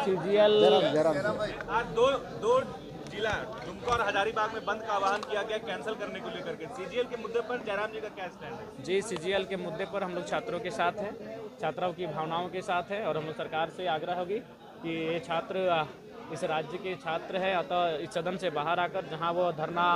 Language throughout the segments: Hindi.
सीजीएल आज दो जिला दुमका और हजारीबाग में बंद का आह्वान किया गया कैंसिल करने को लेकर के। सीजीएल के मुद्दे पर जयराम जी का क्या स्टैंड है? जी, सीजीएल के मुद्दे पर हम लोग छात्रों के साथ हैं, छात्रों की भावनाओं के साथ है और हम लोग सरकार से आग्रह होगी कि ये छात्र इस राज्य के छात्र हैं, अतः इस सदन से बाहर आकर जहां वो धरना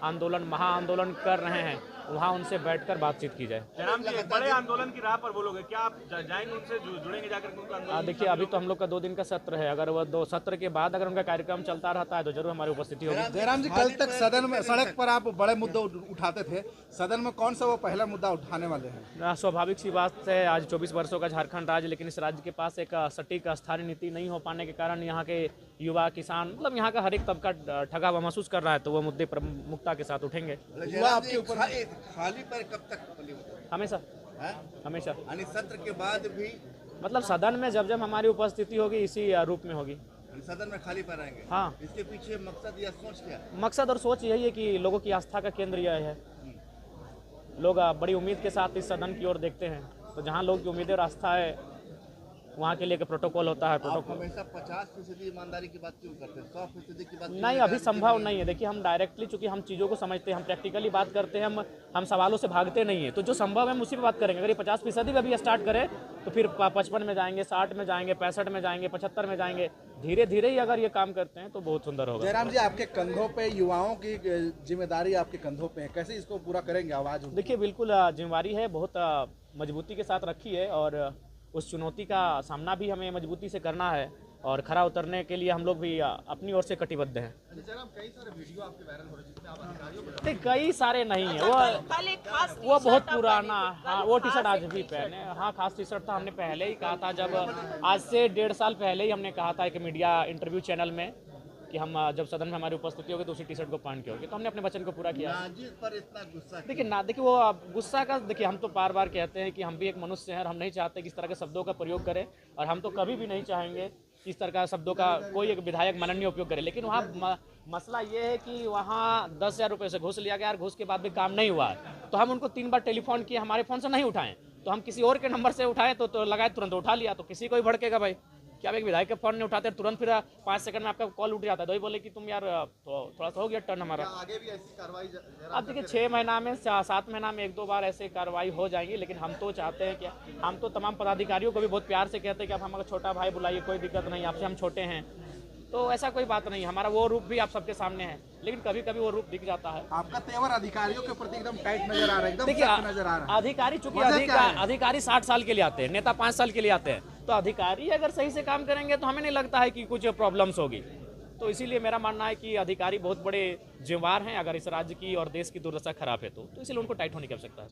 आंदोलन महाआंदोलन कर रहे हैं वहां उनसे बैठकर बातचीत की जाए। जयराम जी बड़े आंदोलन की राह पर बोलोगे क्या? आप जाएंगे उनसे, जुड़ेंगे जाकर उनका आंदोलन? देखिए, अभी तो हम लोग का 2 दिन का सत्र है, अगर वो 2 सत्र के बाद अगर उनका कार्यक्रम चलता रहता है तो जरूर हमारी उपस्थिति होगी। जयराम जी, कल तक सदन में सड़क पर आप बड़े मुद्दे उठाते थे, सदन में कौन सा वो पहला मुद्दा उठाने वाले हैं? स्वाभाविक सी बात है, आज 24 वर्षों का झारखंड राज्य, लेकिन इस राज्य के पास एक सटीक स्थानीय नीति नहीं हो पाने के कारण यहाँ के युवा किसान मतलब यहाँ का हर एक तबका ठगा हुआ महसूस कर रहा है, तो वो मुद्दे प्रमुखता के साथ उठेंगे। युवा आपके ऊपर खाली पर कब तक? हमेशा हमेशा सत्र के बाद भी मतलब सदन में जब जब हमारी उपस्थिति होगी इसी रूप में होगी। सदन में खाली पर रहेंगे? हाँ। इसके पीछे मकसद या सोच क्या? मकसद और सोच यही है कि लोगों की आस्था का केंद्र यह है, लोग बड़ी उम्मीद के साथ इस सदन की ओर देखते हैं, तो जहाँ लोगों की उम्मीद और आस्था है वहाँ के लिए प्रोटोकॉल होता है। प्रोटोकॉल हमेशा 50% ईमानदारी की बात क्यों करते हैं? 100% की बात नहीं, अभी संभव नहीं है। देखिए, हम डायरेक्टली चूंकि हम चीज़ों को समझते हैं, हम प्रैक्टिकली बात करते हैं, हम सवालों से भागते नहीं हैं, तो जो संभव है हम उसी पे बात करेंगे। अगर ये 50% भी अभी स्टार्ट करें तो फिर 55 में जाएंगे, 60 में जाएंगे, 65 में जाएंगे, 75 में जाएंगे। धीरे धीरे ही अगर ये काम करते हैं तो बहुत सुंदर होगा। जयराम जी, आपके कंधों पे युवाओं की जिम्मेदारी आपके कंधों पे है, कैसे इसको पूरा करेंगे? आवाज देखिए, बिल्कुल जिम्मेवारी है, बहुत मजबूती के साथ रखी है और उस चुनौती का सामना भी हमें मजबूती से करना है और खरा उतरने के लिए हम लोग भी अपनी ओर से कटिबद्ध हैं। कई सारे वीडियो आपके वायरल हो रहे हैं जिसमें आप अधिकारियों को नहीं, कई सारे नहीं है, वो बहुत पुराना। हाँ, वो टी शर्ट आज भी पहने। हाँ, खास टी शर्ट था, हमने पहले ही कहा था, जब आज से 1.5 साल पहले ही हमने कहा था एक मीडिया इंटरव्यू चैनल में कि हम जब सदन में हमारी उपस्थिति होगी तो उसी टी शर्ट को पहन के होगी, तो हमने अपने वचन को पूरा किया। पर इतना गुस्सा देखिए वो गुस्सा का, देखिए हम तो बार बार कहते हैं कि हम भी एक मनुष्य हैं और हम नहीं चाहते कि इस तरह के शब्दों का प्रयोग करें, और हम तो कभी भी नहीं चाहेंगे कि इस तरह का शब्दों का कोई एक विधायक माननीय उपयोग करे। लेकिन वहाँ मसला ये है कि वहाँ 10,000 रुपये से घूस लिया गया और घूस के बाद भी काम नहीं हुआ है, तो हम उनको 3 बार टेलीफोन किए, हमारे फ़ोन से नहीं उठाएं, तो हम किसी और के नंबर से उठाएं तो लगाए, तुरंत उठा लिया, तो किसी को ही भड़केगा भाई क्या? आप एक विधायक के फोन नहीं उठाते, तुरंत फिर 5 सेकंड में आपका कॉल उठ जाता है, तो ही बोले कि तुम यार थोड़ा सा हो गया टर्न हमारा। आगे भी ऐसी कार्रवाई? अब देखिए, 6 महीना में 7 महीना में 1-2 बार ऐसे कार्रवाई हो जाएंगी, लेकिन हम तो चाहते हैं कि हम तो तमाम पदाधिकारियों को भी बहुत प्यार से कहते हैं कि आप हमारा छोटा भाई बुलाइए, कोई दिक्कत नहीं, आपसे हम छोटे हैं, तो ऐसा कोई बात नहीं। हमारा वो रूप भी आप सबके सामने है, लेकिन कभी कभी वो रूप दिख जाता है। आपका तेवर अधिकारियों के प्रति एकदम टाइट नजर आ रहा है, एकदम देखिए, सख्त नजर आ रहा है। अधिकारी चूंकि अधिकारी 60 साल के लिए आते हैं, नेता 5 साल के लिए आते हैं, तो अधिकारी अगर सही से काम करेंगे तो हमें नहीं लगता है कि कुछ प्रॉब्लम्स होगी। तो इसीलिए मेरा मानना है कि अधिकारी बहुत बड़े जिम्मेवार हैं, अगर इस राज्य की और देश की दुर्दशा खराब है तो इसीलिए उनको टाइट होने की आवश्यकता है।